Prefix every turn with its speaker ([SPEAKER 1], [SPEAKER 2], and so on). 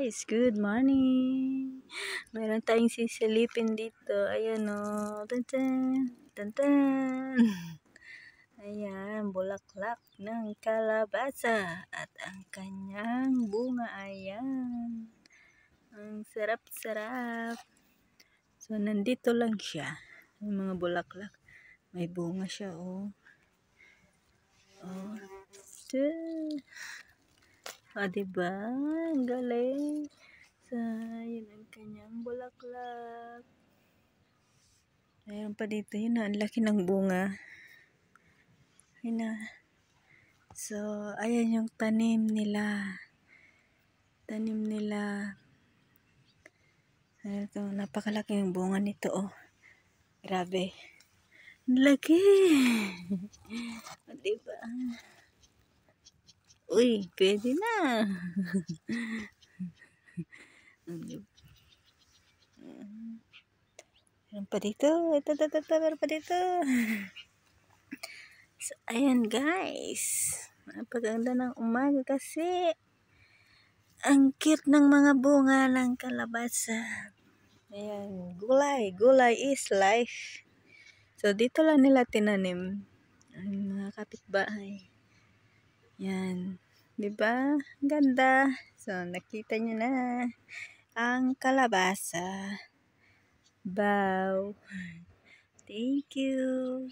[SPEAKER 1] guys, good morning. Meron tayong sisilipin dito. Ayan o. Tantan. Tantan. Ayan, bulaklak ng kalabasa. At ang kanyang bunga. Ayan. Ang sarap-sarap. So, nandito lang siya. Yung mga bulaklak. May bunga siya o. Oh. Diba? Ang galing. So, yun ang kanyang bulaklak. Mayroon pa dito. Yun na, ang laki ng bunga. Yun na. So, ayan yung tanim nila. Tanim nila. Ito, napakalaki yung bunga nito, oh. Grabe. Ang laki. Diba? Uy, pwede na. Meron pa dito. Ito, meron pa dito. So, ayan guys. Napaganda ng umaga kasi ang cute ng mga bunga ng kalabasa. Ayan, gulay. Gulay is life. So, dito lang nila tinanim ang mga kapitbahay. Yan. Diba? Ganda. So, nakita nyo na ang kalabasa. Wow. Thank you.